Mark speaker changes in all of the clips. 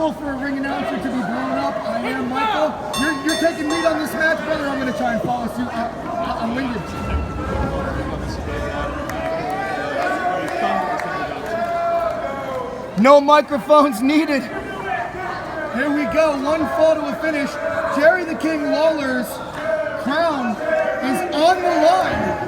Speaker 1: possible for a ring announcer to be blown up. I am Michael. You're taking lead on this match, brother. I'm going to try and follow suit. I'm winged. No microphones needed. Here we go. One fall to a finish. Jerry the King Lawler's crown is on the line.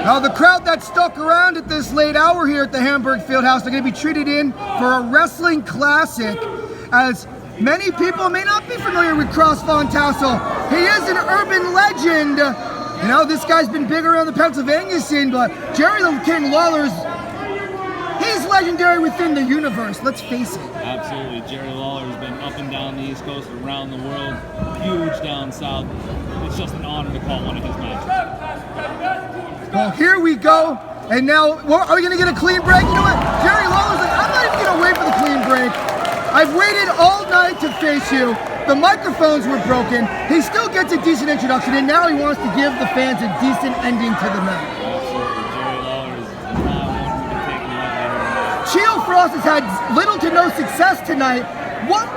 Speaker 1: Now the crowd that stuck around at this late hour here at the Hamburg Fieldhouse, they're going to be treated in for a wrestling classic, as many people may not be familiar with Kras VanTasel. He is an urban legend. You know, this guy's been big around the Pennsylvania scene, but Jerry the King Lawler's, he's legendary within the universe, let's face it.
Speaker 2: Absolutely. Jerry Lawler has been up and down the East Coast, around the world, huge down south. It's just an honor to call one of his matches.
Speaker 1: Well, here we go, and now, are we going to get a clean break? You know what? Jerry Lawler's like, I'm not even going to wait for the clean break. I've waited all night to face you. The microphones were broken. He still gets a decent introduction, and now he wants to give the fans a decent ending to the match.
Speaker 2: Absolutely. Jerry Lawler is not one who can take me out.
Speaker 1: Kras has had little to no success tonight. What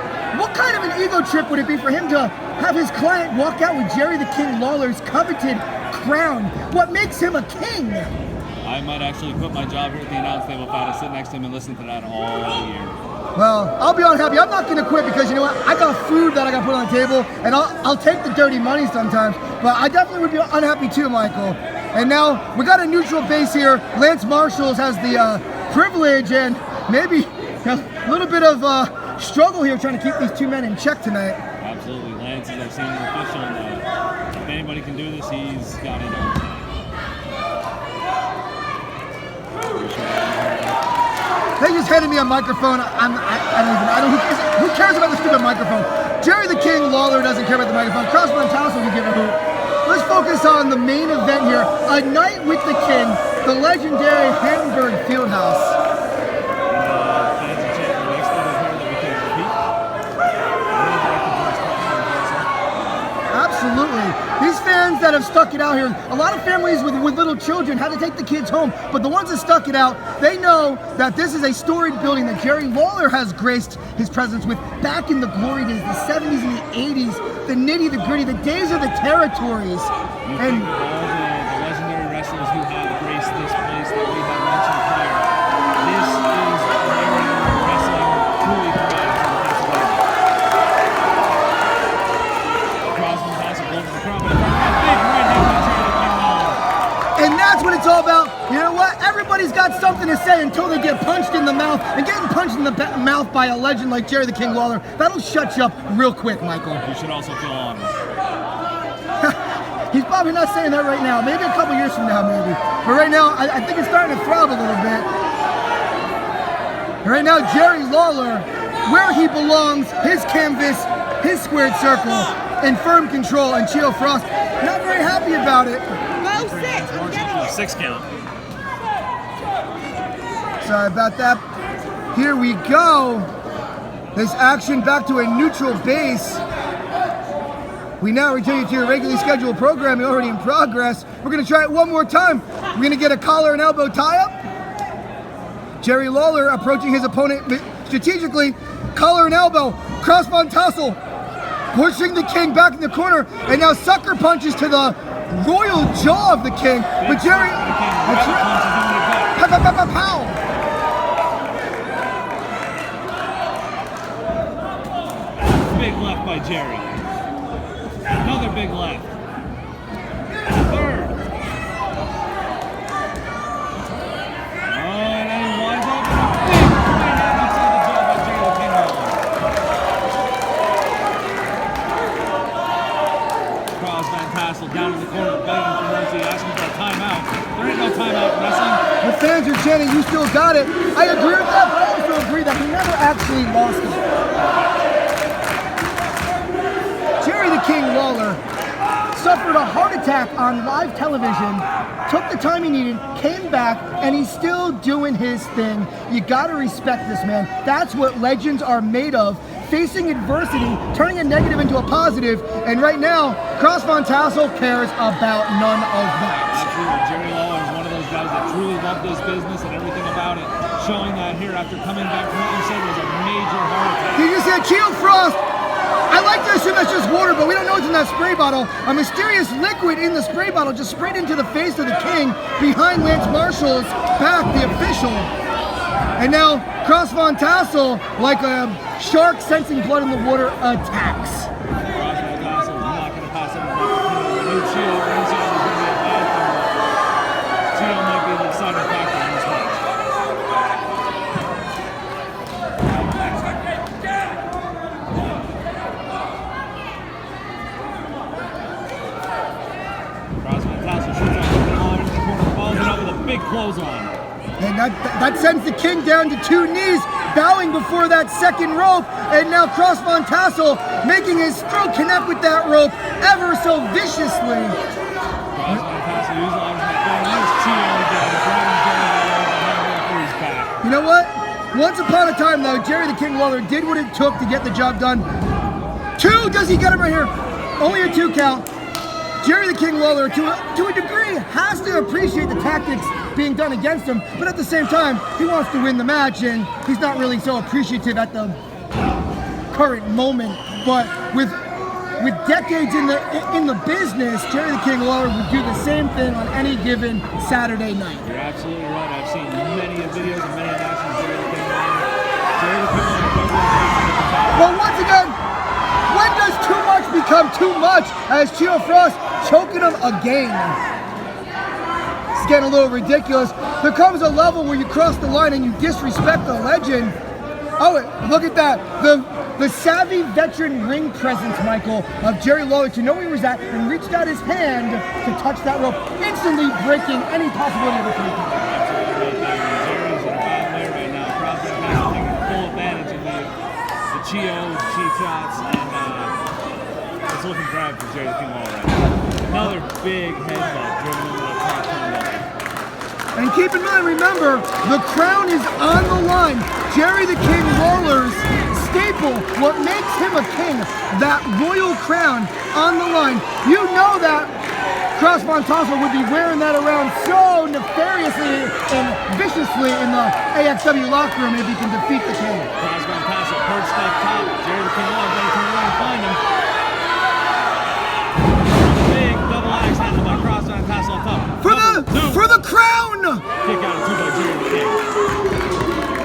Speaker 1: kind of an ego trip would it be for him to have his client walk out with Jerry the King Lawler's coveted crown? What makes him a king?
Speaker 2: I might actually quit my job here at the announce table if I had to sit next to him and listen to that all year.
Speaker 1: Well, I'll be unhappy. I'm not going to quit because, you know what, I got food that I got to put on the table, and I'll take the dirty money sometimes, but I definitely would be unhappy too, Michael. And now we got a neutral base here. Lance Marshall has the privilege and maybe a little bit of struggle here trying to keep these two men in check tonight.
Speaker 2: Absolutely. Lance is our senior official, and if anybody can do this, he's got it on.
Speaker 1: They just handed me a microphone. Who cares about the stupid microphone? Jerry the King Lawler doesn't care about the microphone. Kras VanTasel can give a hoot. Let's focus on the main event here. A night with the King, the legendary Hamburg Fieldhouse. Absolutely. These fans that have stuck it out here, a lot of families with little children had to take the kids home, but the ones that stuck it out, they know that this is a storied building that Jerry Lawler has graced his presence with back in the glory days, the 70s and the 80s, the nitty, the gritty, the days of the territories.
Speaker 2: And all the legendary wrestlers who have graced this place that we have mentioned prior, this is where wrestling truly thrives in Pennsylvania. Kras VanTasel goes to the crowd, but a big right hand by Jerry the King Lawler.
Speaker 1: And that's what it's all about. You know what? Everybody's got something to say until they get punched in the mouth. And getting punched in the mouth by a legend like Jerry the King Lawler, that'll shut you up real quick, Michael.
Speaker 2: You should also feel honored.
Speaker 1: He's probably not saying that right now. Maybe a couple years from now, maybe. But right now, I think it's starting to throb a little bit. Right now, Jerry Lawler, where he belongs, his canvas, his squared circle, in firm control, and Chio Frost, not very happy about it.
Speaker 3: Go sit.
Speaker 2: 6 count.
Speaker 1: Sorry about that. Here we go. This action back to a neutral base. We now return you to your regularly scheduled programming already in progress. We're going to try it one more time. We're going to get a collar and elbow tie-up. Jerry Lawler approaching his opponent strategically. Collar and elbow. Kras VanTasel pushing the King back in the corner. And now sucker punches to the royal jaw of the King. But Jerry... Pow!
Speaker 2: Big left by Jerry. Another big left. Third. Oh, and then he winds up with a big right hand inside the jaw by Jerry the King Lawler. Kras VanTasel down in the corner, begging for mercy, asking for a timeout. There ain't no timeout in wrestling.
Speaker 1: The fans are chanting, "You still got it." I agree with that, but I also agree that he never actually lost it. Jerry the King Lawler suffered a heart attack on live television, took the time he needed, came back, and he's still doing his thing. You gotta respect this man. That's what legends are made of. facing adversity, turning a negative into a positive, and right now, Kras VanTasel cares about none of that.
Speaker 2: Absolutely. Jerry Lawler is one of those guys that truly love this business and everything about it, showing that here after coming back from what you said was a major heart attack.
Speaker 1: He just said, Chill Frost. I like to assume that's just water, but we don't know what's in that spray bottle. A mysterious liquid in the spray bottle just sprayed into the face of the king behind Lance Marshall's back, the official. And now, Kras VanTasel, like a shark sensing blood in the water, attacks.
Speaker 2: Kras VanTasel is not going to pass up a new Chio ringside is going to be a bad thing. Chio might be the deciding factor in this match. Kras VanTasel shoots out the Lawler into the corner, follows it up with a big clothesline.
Speaker 1: And that sends the king down to 2 knees, bowing before that second rope. And now Kras VanTasel making his throat connect with that rope ever so viciously.
Speaker 2: Kras VanTasel utilizing that button. There's Chio again, grabbing Jerry Lawler behind for his back.
Speaker 1: You know what? Once upon a time, though, Jerry the King Lawler did what it took to get the job done. 2, does he get him right here? Only a 2 count. Jerry the King Lawler, to a degree, has to appreciate the tactics being done against him, but at the same time, he wants to win the match, and he's not really so appreciative at the current moment. But with decades in the business, Jerry the King Lawler would do the same thing on any given Saturday night.
Speaker 2: You're absolutely right. I've seen many videos and many matches of Jerry the King Lawler. Jerry the King Lawler.
Speaker 1: But once again, when does too much become too much? As Chio Frost choking him again. It's getting a little ridiculous. There comes a level where you cross the line and you disrespect the legend. Oh, look at that. The savvy veteran ring presence, Michael, of Jerry Lawler to know where he was at and reached out his hand to touch that rope, instantly breaking any possibility of a three count.
Speaker 2: Absolutely right there. Jerry's in a bad way right now. Kras VanTasel taking full advantage of the Chio cheap shots, and it's looking bad for Jerry the King Lawler right now. Another big headbutt driven into the top turnbuckle.
Speaker 1: And keep in mind, remember, the crown is on the line. Jerry the King Lawler's staple, what makes him a king, that royal crown on the line. You know that Kras VanTasel would be wearing that around so nefariously and viciously in the AXW locker room if he can defeat the king.
Speaker 2: Kras VanTasel perched up top. Jerry the King Lawler better turn around and find him. Big double axe handle by Kras VanTasel up top.
Speaker 1: For the crown!
Speaker 2: Kick out of 2 by Jerry the King.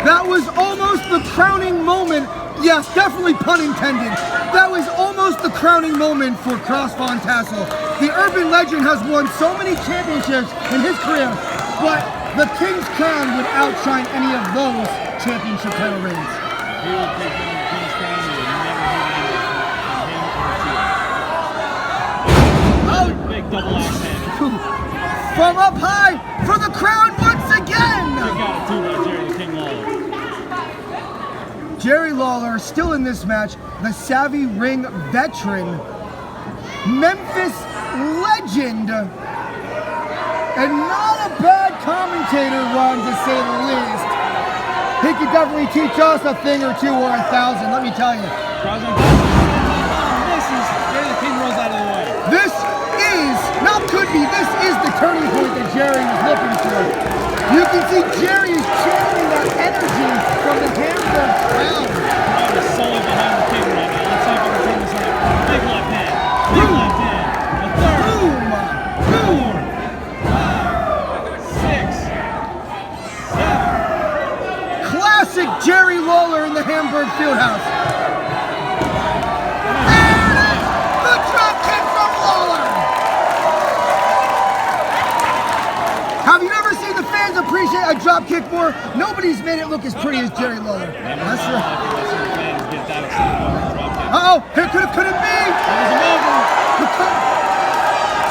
Speaker 1: That was almost the crowning moment. Yes, definitely pun intended. That was almost the crowning moment for Kras VanTasel. The urban legend has won so many championships in his career, but the King's crown would outshine any of those championship title reigns.
Speaker 2: If he would take the King's crown, he would never hear anything from him or Chio. Big double axe handle.
Speaker 1: From up high for the crown once again!
Speaker 2: Kick out of 2 by Jerry the King Lawler.
Speaker 1: Jerry Lawler still in this match, the savvy ring veteran, Memphis legend, and not a bad commentator, Ron, to say the least. He could definitely teach us a thing or two or 1,000, let me tell you.
Speaker 2: Kras VanTasel. This is Jerry the King rolls out of the way.
Speaker 1: This is the turning point that Jerry was looking for. You can see Jerry is channeling that energy from the Hamburg crowd.
Speaker 2: Crowd is solely behind the King right now. Let's see if we can turn this around. Big left hand. Big left hand. A third.
Speaker 1: Boom!
Speaker 2: 4, 5, 6, 7.
Speaker 1: Classic Jerry Lawler in the Hamburg Fieldhouse. The drop kick from Lawler. Have you ever seen the fans appreciate a drop kick more? Nobody's made it look as pretty as Jerry Lawler. That's right. Uh-oh, here could it be?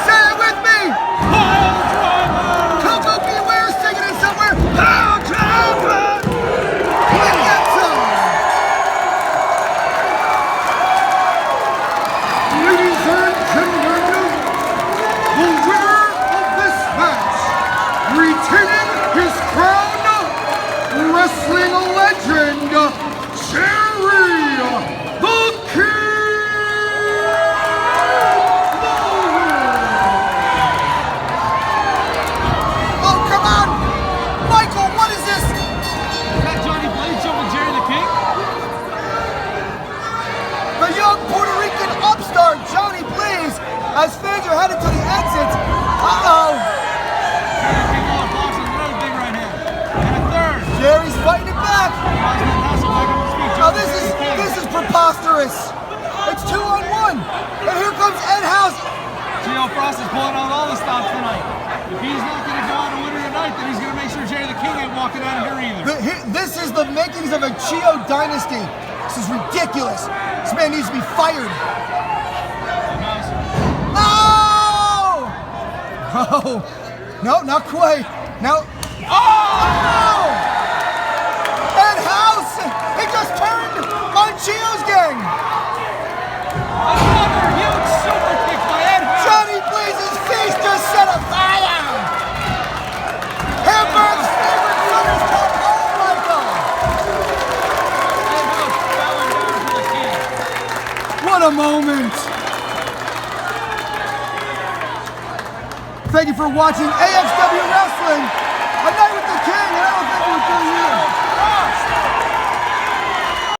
Speaker 1: Say it with me. Coco Beware singing it somewhere. Pile driver. Ladies and gentlemen, the winner of this match, retaining his crown, wrestling legend, Jerry preposterous. It's 2-on-1. And here comes Ed House.
Speaker 2: Gio Frost is pulling out all the stops tonight. If he's not going to go out a winner tonight, then he's going to make sure Jerry the King ain't walking out of here either.
Speaker 1: This is the makings of a Chio dynasty. This is ridiculous. This man needs to be fired. Oh! Oh! No, not quite. No. Oh! Ed House! He just turned on Chio's gang!
Speaker 2: Another huge super kick by Ed House!
Speaker 1: Johnny Blaze's face just set a fire! Hamburg's favorite son is called home, Michael!
Speaker 2: Ed House bowing down to the king.
Speaker 1: What a moment! Thank you for watching AXW Wrestling.